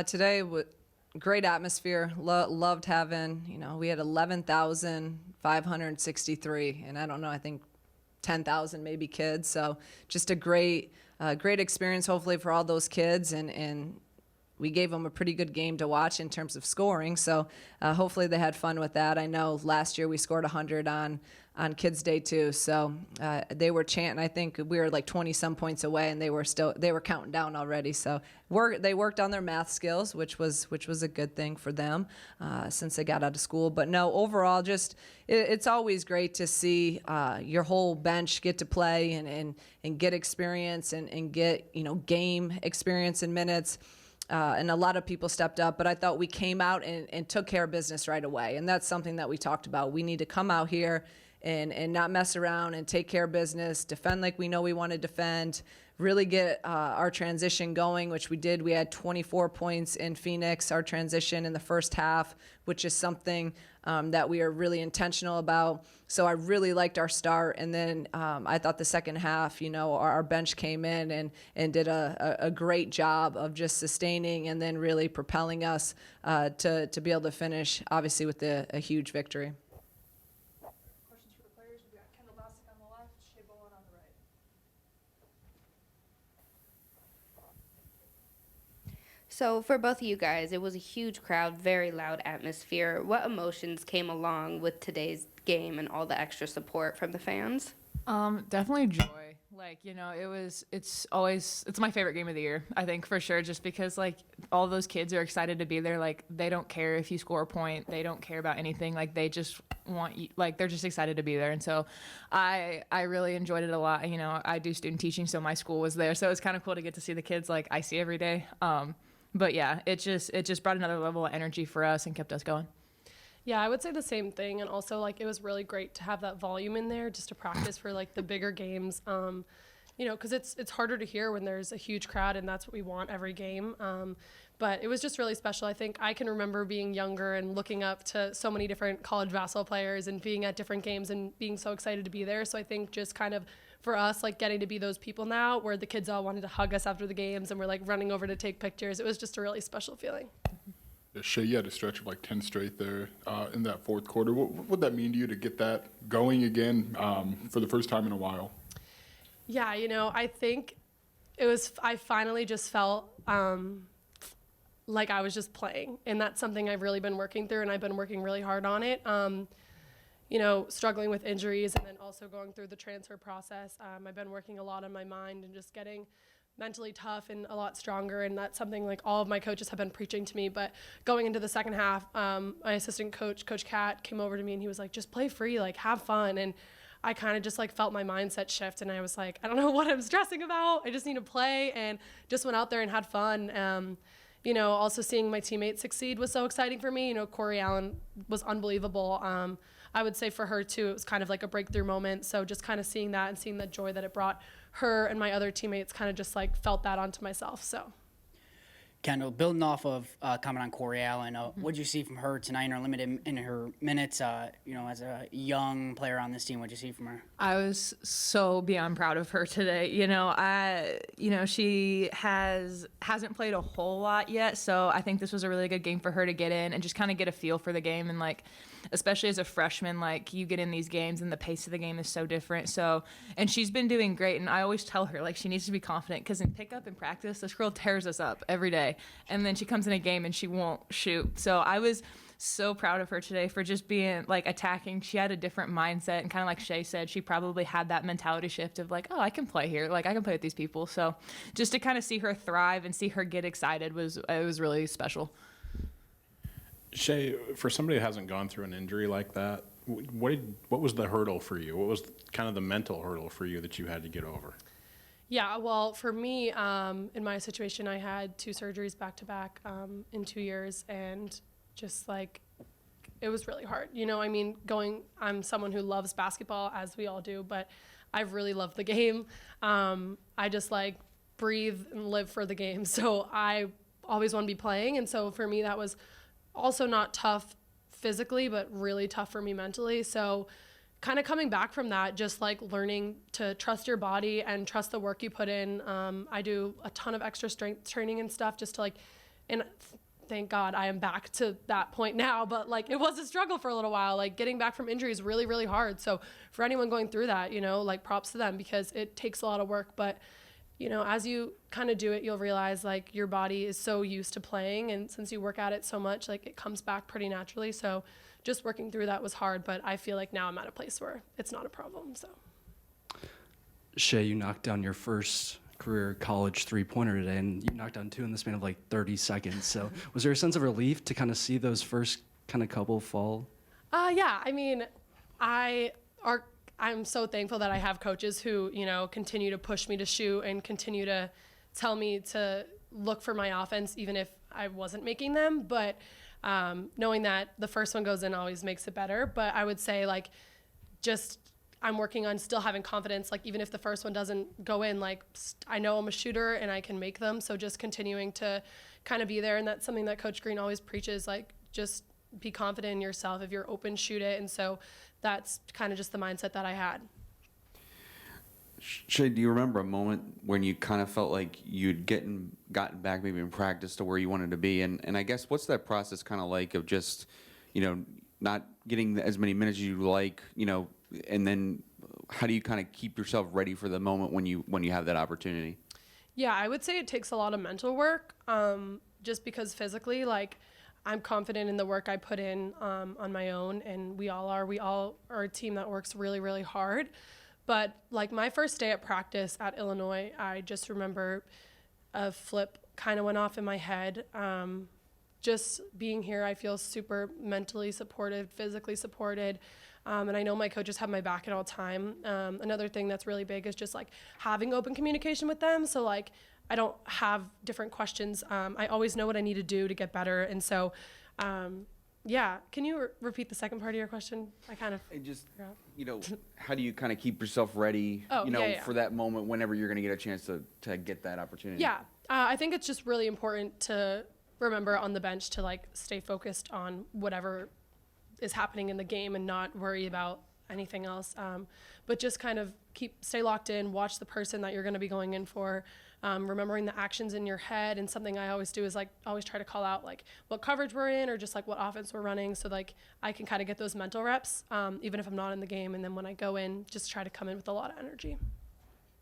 Today, great atmosphere. Loved having, we had 11,563, and I don't know, I think 10,000 maybe kids. So just a great experience, hopefully, for all those kids. And we gave them a pretty good game to watch in terms of scoring. So hopefully they had fun with that. I know last year we scored 100 on Kids Day too. So they were chanting. I think we were like 20 some points away, and they were counting down already. So they worked on their math skills, which was a good thing for them since they got out of school. But no, overall, just it's always great to see your whole bench get to play and get experience and get game experience and minutes. And a lot of people stepped up, but I thought we came out and took care of business right away. And that's something that we talked about. We need to come out here and not mess around and take care of business, defend like we know we want to defend, really get our transition going, which we did. We had 24 points in Phoenix, our transition in the first half, which is something that we are really intentional about. So I really liked our start. And then I thought the second half, our bench came in and did a great job of just sustaining and then really propelling us to be able to finish, obviously, with a huge victory. Questions for the players? We've got Kendall Bostic on the left, Shay Bollin on the right. So for both of you guys, it was a huge crowd, very loud atmosphere. What emotions came along with today's game and all the extra support from the fans? Definitely joy. It's my favorite game of the year, I think, for sure, just because all those kids are excited to be there. They don't care if you score a point, they don't care about anything. They just want you, they're just excited to be there. And so I really enjoyed it a lot. I do student teaching, so my school was there, so it's kind of cool to get to see the kids I see every day. But yeah, it just brought another level of energy for us and kept us going. Yeah, I would say the same thing. And also, it was really great to have that volume in there just to practice for, the bigger games. Because it's harder to hear when there's a huge crowd, and that's what we want every game. But it was just really special. I think I can remember being younger and looking up to so many different college basketball players and being at different games and being so excited to be there. So I think just kind of for us, getting to be those people now where the kids all wanted to hug us after the games and we're, running over to take pictures. It was just a really special feeling. Shay, you had a stretch of 10 straight there in that fourth quarter. What would that mean to you to get that going again for the first time in a while? Yeah, I think I finally just felt like I was just playing. And that's something I've really been working through, and I've been working really hard on it. Struggling with injuries and then also going through the transfer process. I've been working a lot on my mind and just getting mentally tough and a lot stronger, and that's something all of my coaches have been preaching to me. But going into the second half, my assistant coach, Coach Kat, came over to me and he was like, just play free, have fun. And I kind of just felt my mindset shift, and I was like, I don't know what I'm stressing about. I just need to play, and just went out there and had fun. Also seeing my teammates succeed was so exciting for me. Corey Allen was unbelievable. I would say for her too, it was kind of a breakthrough moment. So just kind of seeing that and seeing the joy that it brought her and my other teammates, kind of just felt that onto myself. So. Kendall, building off of comment on Corey Allen, what did you see from her tonight in her limited in her minutes? As a young player on this team, what did you see from her? I was so beyond proud of her today. She hasn't played a whole lot yet, so I think this was a really good game for her to get in and just kind of get a feel for the game. And especially as a freshman, you get in these games and the pace of the game is so different. So, and she's been doing great. And I always tell her she needs to be confident, because in pickup and practice, this girl tears us up every day. And then she comes in a game and she won't shoot. So I was so proud of her today for just being attacking. She had a different mindset, and kind of like Shay said, she probably had that mentality shift of I can play here, I can play with these people. So just to kind of see her thrive and see her get excited was really special. Shay, for somebody who hasn't gone through an injury like that, what was the hurdle for you? What was kind of the mental hurdle for you that you had to get over? Yeah, well, for me, in my situation, I had 2 surgeries back-to-back in 2 years, and just it was really hard. I'm someone who loves basketball, as we all do, but I've really loved the game. I just breathe and live for the game, so I always want to be playing. And so for me, that was also not tough physically, but really tough for me mentally. So kind of coming back from that, just learning to trust your body and trust the work you put in. I do a ton of extra strength training and stuff just to And thank God I am back to that point now. But like, it was a struggle for a little while. Like, getting back from injury is really, really hard. So for anyone going through that, you know, like, props to them, because it takes a lot of work. But, you know, as you kind of do it, you'll realize like your body is so used to playing. And since you work at it so much, like, it comes back pretty naturally. So just working through that was hard. But I feel like now I'm at a place where it's not a problem. So. Shay, you knocked down your first career college three-pointer today, and you knocked down 2 in the span of like 30 seconds. So was there a sense of relief to kind of see those first kind of couple fall? Yeah, I mean, I'm so thankful that I have coaches who, you know, continue to push me to shoot and continue to tell me to look for my offense, even if I wasn't making them. But knowing that the first one goes in always makes it better. But I would say, like, just I'm working on still having confidence. Like, even if the first one doesn't go in, like, I know I'm a shooter and I can make them. So just continuing to kind of be there. And that's something that Coach Green always preaches, like, just be confident in yourself. If you're open, shoot it. And so that's kind of just the mindset that I had. Shay, do you remember a moment when you kind of felt like you'd gotten back maybe in practice to where you wanted to be? And I guess, what's that process kind of like of just, you know, not getting as many minutes as you like, you know, and then how do you kind of keep yourself ready for the moment when you have that opportunity? Yeah, I would say it takes a lot of mental work, just because physically, like, I'm confident in the work I put in on my own, and we all are. We all are a team that works really, really hard. But like, my first day at practice at Illinois, I just remember a flip kind of went off in my head. Just being here, I feel super mentally supported, physically supported. And I know my coaches have my back at all time. Another thing that's really big is just like having open communication with them. So like, I don't have different questions. I always know what I need to do to get better. And so, yeah. Can you repeat the second part of your question? I kind of just, you know, how do you kind of keep yourself ready, for that moment whenever you're going to get a chance to get that opportunity? Yeah. I think it's just really important to remember on the bench to like stay focused on whatever is happening in the game and not worry about anything else. But just kind of stay locked in, watch the person that you're going to be going in for, remembering the actions in your head. And something I always do is like always try to call out like what coverage we're in or just like what offense we're running. So like I can kind of get those mental reps, even if I'm not in the game. And then when I go in, just try to come in with a lot of energy.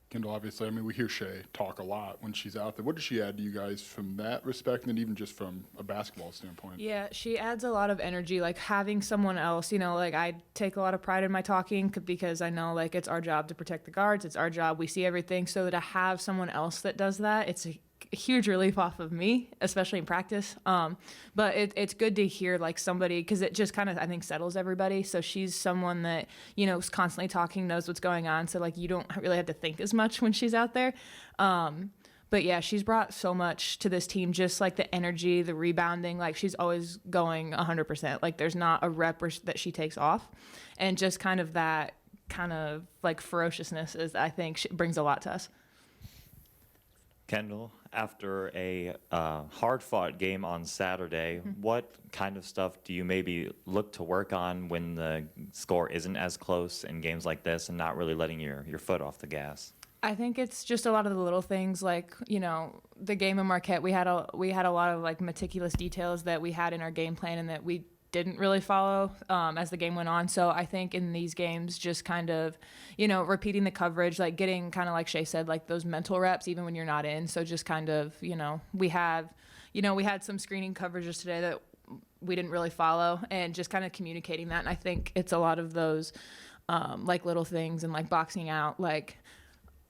Kendall, obviously, I mean, we hear Shay talk a lot when she's out there. What does she add to you guys from that respect, and even just from a basketball standpoint? Yeah, she adds a lot of energy, like having someone else, you know, like I take a lot of pride in my talking because I know like it's our job to protect the guards. It's our job. We see everything. So to have someone else that does that, it's a huge relief off of me, especially in practice. But it's good to hear like somebody, because it just kind of, I think, settles everybody. So she's someone that, you know, is constantly talking, knows what's going on. So like you don't really have to think as much when she's out there. But yeah, she's brought so much to this team, just like the energy, the rebounding, like she's always going 100%. Like there's not a rep that she takes off. And just kind of that kind of like ferociousness is, I think, brings a lot to us. Kendall, after a hard-fought game on Saturday, what kind of stuff do you maybe look to work on when the score isn't as close in games like this and not really letting your foot off the gas? I think it's just a lot of the little things, like, you know, the game in Marquette, we had a lot of like meticulous details that we had in our game plan and that we didn't really follow as the game went on. So I think in these games, just kind of, you know, repeating the coverage, like getting kind of like Shay said, like those mental reps, even when you're not in. So just kind of, you know, we had some screening coverages today that we didn't really follow, and just kind of communicating that. And I think it's a lot of those like little things, and like boxing out, like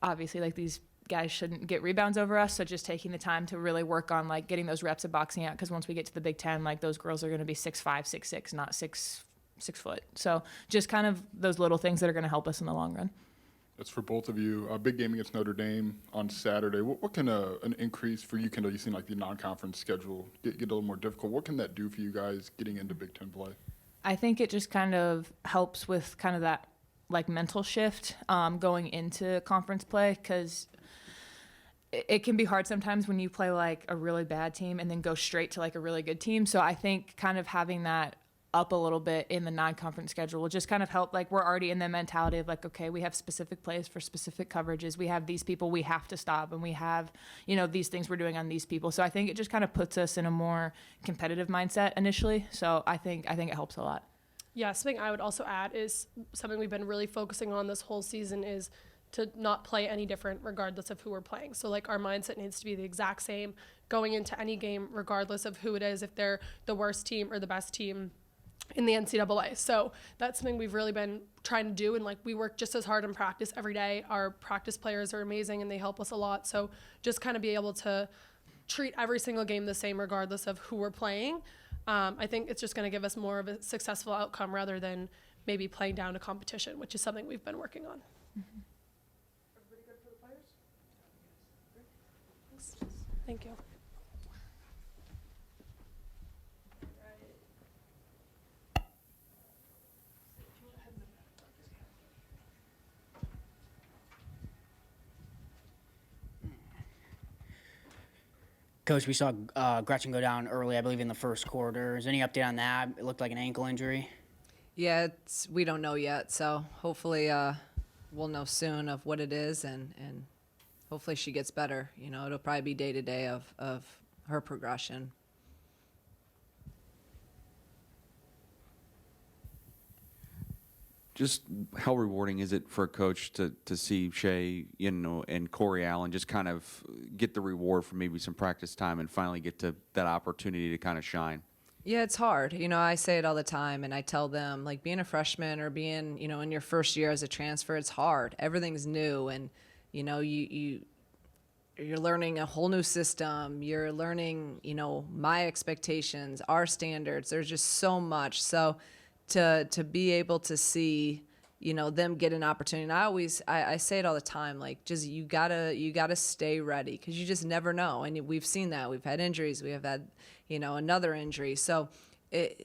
obviously like these guys shouldn't get rebounds over us, so just taking the time to really work on like getting those reps of boxing out, because once we get to the Big Ten, like those girls are going to be 6'5", 6'6", not 6 foot. So just kind of those little things that are going to help us in the long run. That's for both of you. A big game against Notre Dame on Saturday. What can an increase for you, Kendall? You seem like the non-conference schedule get a little more difficult. What can that do for you guys getting into Big Ten play? I think it just kind of helps with kind of that like mental shift going into conference play, because it can be hard sometimes when you play like a really bad team and then go straight to like a really good team. So I think kind of having that up a little bit in the non-conference schedule will just kind of help. Like, we're already in the mentality of like, okay, we have specific plays for specific coverages. We have these people we have to stop, and we have, these things we're doing on these people. So I think it just kind of puts us in a more competitive mindset initially. So I think it helps a lot. Yeah, something I would also add is something we've been really focusing on this whole season is to not play any different regardless of who we're playing. So like our mindset needs to be the exact same going into any game regardless of who it is, if they're the worst team or the best team in the NCAA. So that's something we've really been trying to do, and like we work just as hard in practice every day. Our practice players are amazing and they help us a lot. So just kind of be able to treat every single game the same regardless of who we're playing. I think it's just going to give us more of a successful outcome rather than maybe playing down to competition, which is something we've been working on. Mm-hmm. Everybody good for the players? Thank you. Coach, we saw Gretchen go down early, I believe, in the first quarter. Is there any update on that? It looked like an ankle injury. Yeah, we don't know yet, so hopefully we'll know soon of what it is, and hopefully she gets better. It'll probably be day to day of her progression. Just how rewarding is it for a coach to see Shay, and Corey Allen just kind of get the reward from maybe some practice time and finally get to that opportunity to kind of shine? Yeah, it's hard. I say it all the time, and I tell them, like, being a freshman or being, in your first year as a transfer, it's hard. Everything's new, and, you're learning a whole new system. You're learning, my expectations, our standards. There's just so much. So to be able to see, them get an opportunity. And I say it all the time, like, just you gotta stay ready, because you just never know. And we've seen that. We've had injuries. We have had, another injury. So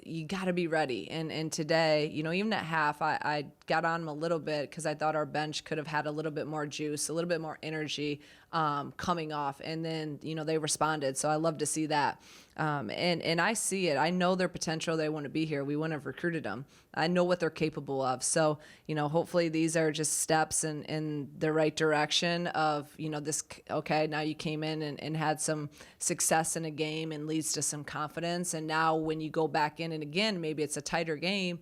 you got to be ready. And today, even at half, I got on them a little bit because I thought our bench could have had a little bit more juice, a little bit more energy coming off. And then, they responded. So I love to see that. And I see it. I know their potential. They want to be here. We wouldn't have recruited them. I know what they're capable of. So, hopefully these are just steps in the right direction of, this, okay, now you came in and had some success in a game and leads to some confidence. And now when you go back in and again, maybe it's a tighter game,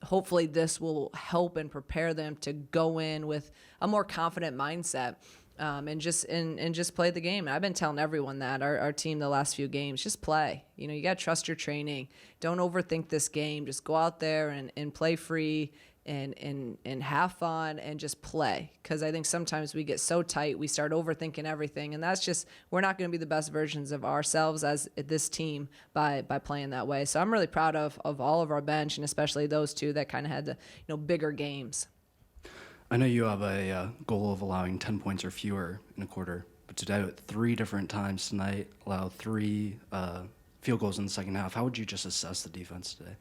hopefully this will help and prepare them to go in with a more confident mindset. And just play the game. And I've been telling everyone that, our team the last few games, just play. You got to trust your training. Don't overthink this game. Just go out there and play free and have fun and just play. Because I think sometimes we get so tight, we start overthinking everything. And that's just, we're not going to be the best versions of ourselves as this team by playing that way. So I'm really proud of all of our bench, and especially those two that kind of had the bigger games. I know you have a goal of allowing 10 points or fewer in a quarter, but today, 3 different times tonight, allow 3 field goals in the second half. How would you just assess the defense today?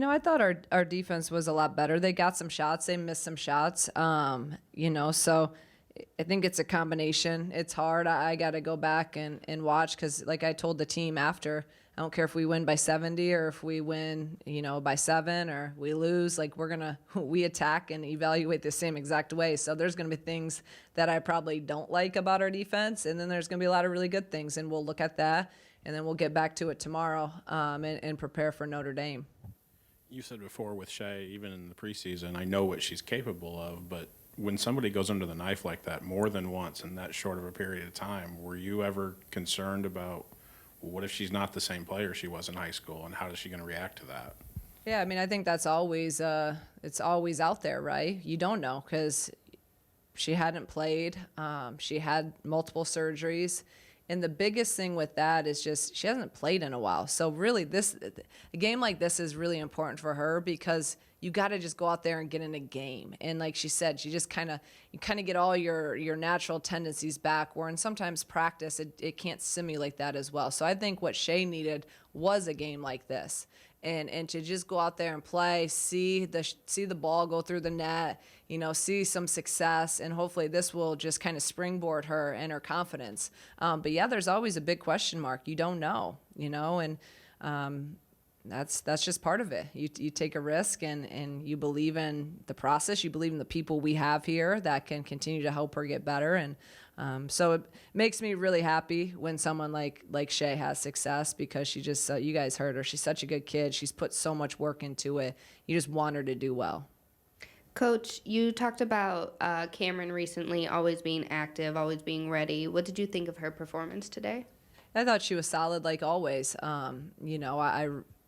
I thought our defense was a lot better. They got some shots. They missed some shots. So I think it's a combination. It's hard. I got to go back and watch, because like I told the team after, I don't care if we win by 70 or if we win, by 7 or we lose. Like, we attack and evaluate the same exact way. So there's going to be things that I probably don't like about our defense, and then there's going to be a lot of really good things, and we'll look at that, and then we'll get back to it tomorrow and prepare for Notre Dame. You said before with Shay, even in the preseason, I know what she's capable of, but when somebody goes under the knife like that more than once in that short of a period of time, were you ever concerned about, well, what if she's not the same player she was in high school, and how is she going to react to that? Yeah, I think that's always it's always out there, right? You don't know, because she hadn't played. She had multiple surgeries. And the biggest thing with that is just she hasn't played in a while. So really a game like this is really important for her, because you got to just go out there and get in a game. And like she said, you kind of get all your natural tendencies back, where in sometimes practice it can't simulate that as well. So I think what Shay needed was a game like this. And to just go out there and play, see the ball go through the net, see some success, and hopefully this will just kind of springboard her and her confidence. But yeah, there's always a big question mark. You don't know, and that's just part of it. You take a risk and you believe in the process. You believe in the people we have here that can continue to help her get better. And so it makes me really happy when someone like Shay has success, because she just, you guys heard her. She's such a good kid. She's put so much work into it. You just want her to do well. Coach, you talked about Cameron recently always being active, always being ready. What did you think of her performance today? I thought she was solid like always.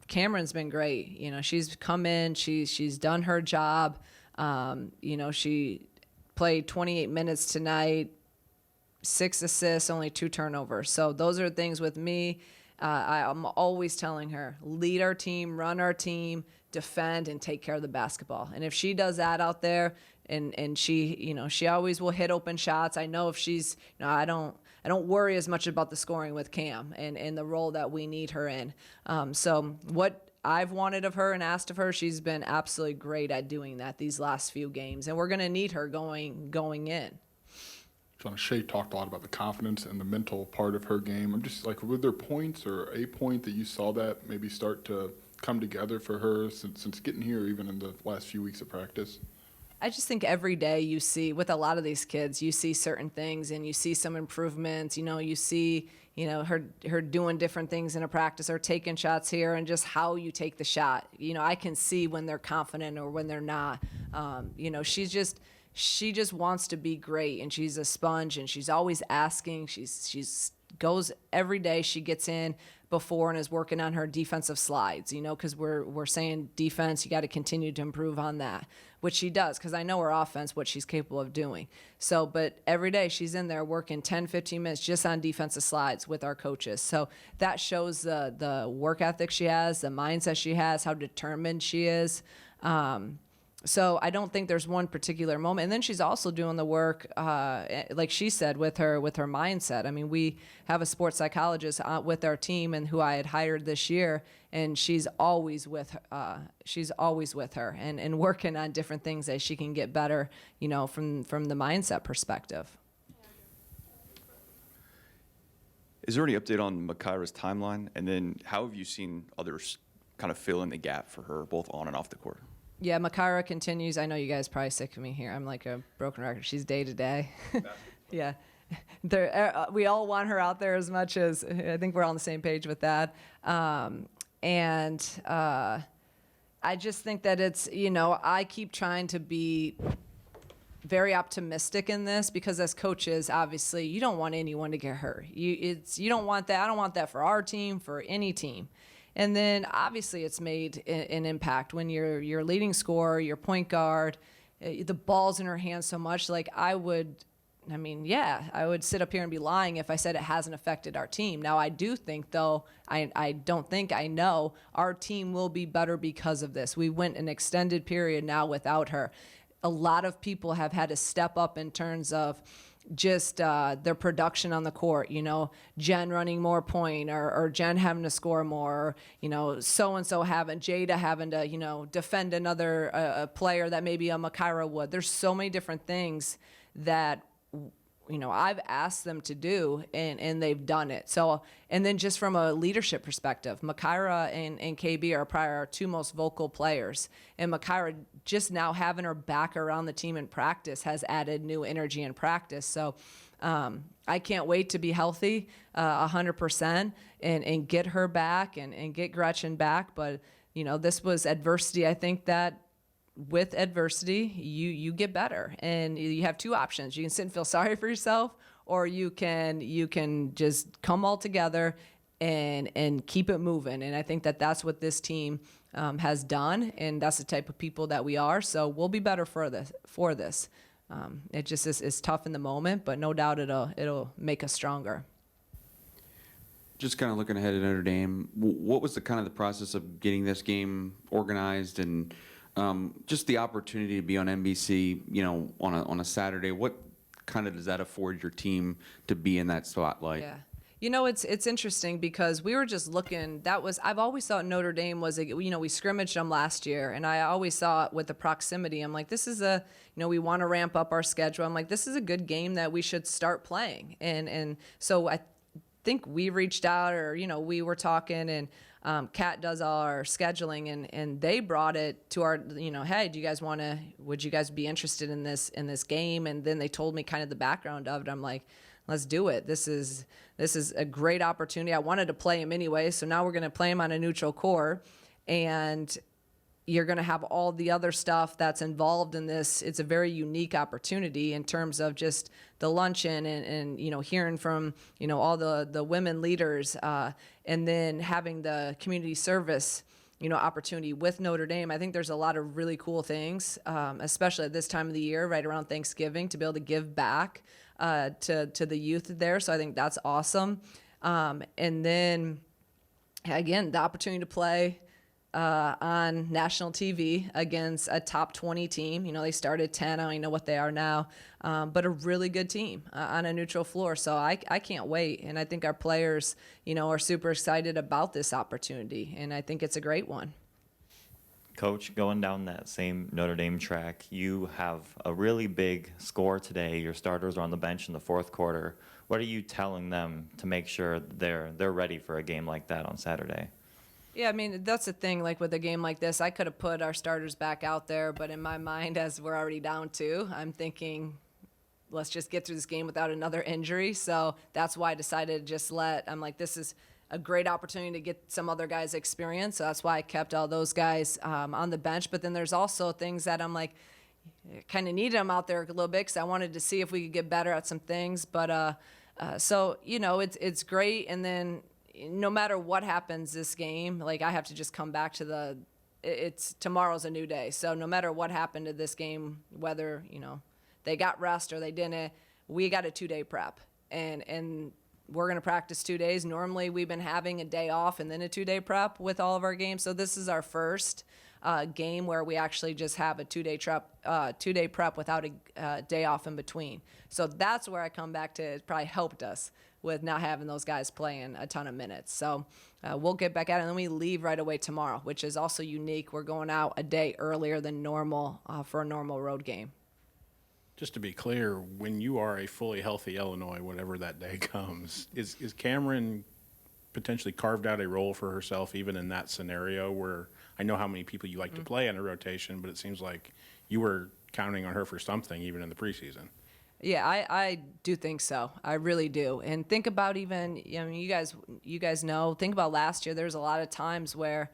Cameron's been great. She's come in, she's done her job. She played 28 minutes tonight, 6 assists, only 2 turnovers. So those are things with me. I'm always telling her, lead our team, run our team, defend, and take care of the basketball. And if she does that out there, and she always will hit open shots. I know if she's, I don't worry as much about the scoring with Cam and the role that we need her in. So what I've wanted of her and asked of her, she's been absolutely great at doing that these last few games, and we're going to need her going in. Shauna, Shay talked a lot about the confidence and the mental part of her game. I'm just like, were there points or a point that you saw that maybe start to come together for her since getting here, even in the last few weeks of practice? I just think every day you see, with a lot of these kids, you see certain things and you see some improvements. You see, her doing different things in a practice or taking shots here, and just how you take the shot. I can see when they're confident or when they're not. She just wants to be great, and she's a sponge, and she's always asking. She's goes every day. She gets in before and is working on her defensive slides, because we're saying defense, you got to continue to improve on that, which she does, because I know her offense, what she's capable of doing. So, but every day she's in there working 10, 15 minutes just on defensive slides with our coaches. So that shows the work ethic she has, the mindset she has, how determined she is. So I don't think there's one particular moment. And then she's also doing the work, like she said, with her mindset. I mean, we have a sports psychologist with our team, and who I had hired this year, and she's always with her and working on different things that she can get better, from the mindset perspective. Is there any update on Makaira's timeline? And then how have you seen others kind of fill in the gap for her, both on and off the court? Yeah, Makaira continues. I know you guys are probably sick of me here. I'm like a broken record. She's day to day. Yeah. We all want her out there as much as, I think we're all on the same page with that. I just think that it's, I keep trying to be very optimistic in this, because as coaches, obviously, you don't want anyone to get hurt. You don't want that. I don't want that for our team, for any team. And then obviously it's made an impact when you're leading scorer, your point guard, the ball's in her hands so much. Like I would sit up here and be lying if I said it hasn't affected our team. Now I do think, though, I don't think, I know our team will be better because of this. We went an extended period now without her. A lot of people have had to step up in terms of just their production on the court, Jen running more point, or Jen having to score more, or, so-and-so Jada having to, defend another player that maybe a Makaira would. There's so many different things that, I've asked them to do, and they've done it. So, and then just from a leadership perspective, Makaira and KB are probably our 2 most vocal players. And Makaira, just now having her back around the team in practice, has added new energy in practice. So I can't wait to be healthy 100% and get her back and get Gretchen back. But, this was adversity. I think that with adversity, you get better, and you have 2 options. You can sit and feel sorry for yourself, or you can just come all together and keep it moving. And I think that that's what this team has done, and that's the type of people that we are. So we'll be better for this. It just is tough in the moment, but no doubt it'll make us stronger. Just kind of looking ahead at Notre Dame, what was the process of getting this game organized, and just the opportunity to be on NBC, on a Saturday? What kind of does that afford your team to be in that spotlight? Yeah. It's interesting, because we were just looking. I've always thought Notre Dame was we scrimmaged them last year, and I always saw it with the proximity. I'm like, this is we want to ramp up our schedule. I'm like, this is a good game that we should start playing. And so I think we reached out, or we were talking, and Kat does all our scheduling, and they brought it to our, hey, would you guys be interested in this game? And then they told me kind of the background of it. I'm like, let's do it. This is a great opportunity. I wanted to play him anyway, so now we're going to play him on a neutral court, and you're going to have all the other stuff that's involved in this. It's a very unique opportunity in terms of just the luncheon and hearing from, all the women leaders, and then having the community service, opportunity with Notre Dame. I think there's a lot of really cool things, especially at this time of the year, right around Thanksgiving, to be able to give back to the youth there. So I think that's awesome. And then, again, the opportunity to play on national TV against a top 20 team. They started 10. I don't even know what they are now, but a really good team on a neutral floor. So I can't wait. And I think our players, are super excited about this opportunity. And I think it's a great one. Coach, going down that same Notre Dame track, you have a really big score today. Your starters are on the bench in the fourth quarter. What are you telling them to make sure they're ready for a game like that on Saturday? Yeah, I mean, that's the thing. Like with a game like this, I could have put our starters back out there, but in my mind, as we're already down 2, I'm thinking, let's just get through this game without another injury. So that's why I decided to just I'm like, this is a great opportunity to get some other guys experience. So that's why I kept all those guys on the bench. But then there's also things that I'm like, kind of needed them out there a little bit because I wanted to see if we could get better at some things. But so, it's great. And then no matter what happens this game, like I have to just come back to tomorrow's a new day. So no matter what happened to this game, whether, they got rest or they didn't, we got a 2-day prep. And we're going to practice 2 days. Normally we've been having a day off and then a 2-day prep with all of our games. So this is our first game where we actually just have a 2-day prep without a day off in between. So that's where I come back to. It probably helped us with not having those guys playing a ton of minutes. So we'll get back at it, and then we leave right away tomorrow, which is also unique. We're going out a day earlier than normal for a normal road game. Just to be clear, when you are a fully healthy Illinois, whatever that day comes, is Cameron potentially carved out a role for herself even in that scenario where I know how many people you like to play in a rotation, but it seems like you were counting on her for something even in the preseason? Yeah, I do think so. I really do. And think about even, you guys know, think about last year. There's a lot of times where,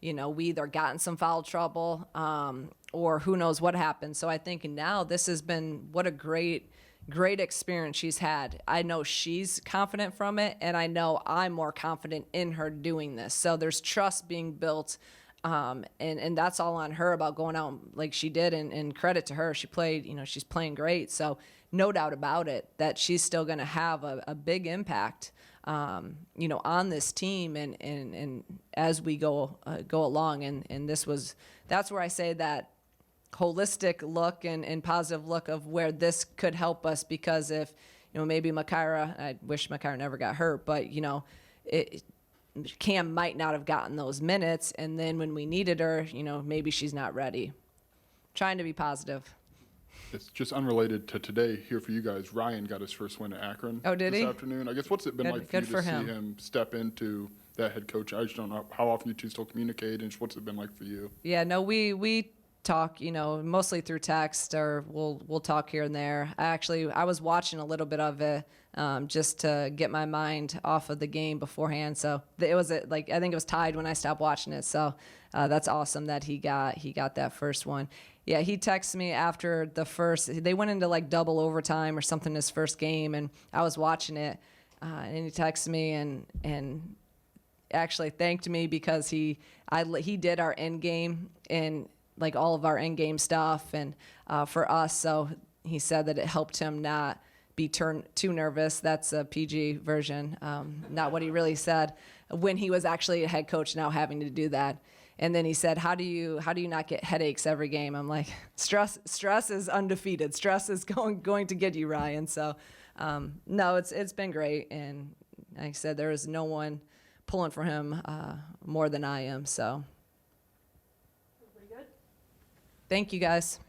we either got in some foul trouble or who knows what happened. So I think now this has been what a great experience she's had. I know she's confident from it, and I know I'm more confident in her doing this. So there's trust being built. And that's all on her about going out like she did, and credit to her. She played, she's playing great. So no doubt about it that she's still going to have a big impact, on this team and as we go along. And that's where I say that holistic look and positive look of where this could help us, because if, maybe I wish Makira never got hurt, but, Cam might not have gotten those minutes, and then when we needed her, maybe she's not ready. Trying to be positive. It's just unrelated to today here for you guys. Ryan got his first win at Akron this afternoon. I guess what's it been like for you to see him step into that head coach? I just don't know how often you two still communicate, and just what's it been like for you? Yeah, no, we talk, mostly through text, or we'll talk here and there. I was watching a little bit of it just to get my mind off of the game beforehand. So it was I think it was tied when I stopped watching it. So that's awesome that he got that first one. Yeah, he texted me after the first. They went into like double overtime or something his first game, and I was watching it, and he texted me and actually thanked me because he did our end game and like all of our end game stuff and for us. So he said that it helped him not be too nervous. That's a PG version, not what he really said when he was actually a head coach now having to do that. And then he said, how do you not get headaches every game? I'm like, stress is undefeated. Stress is going to get you, Ryan. So no, it's been great. And like I said, there is no one pulling for him more than I am. So thank you guys.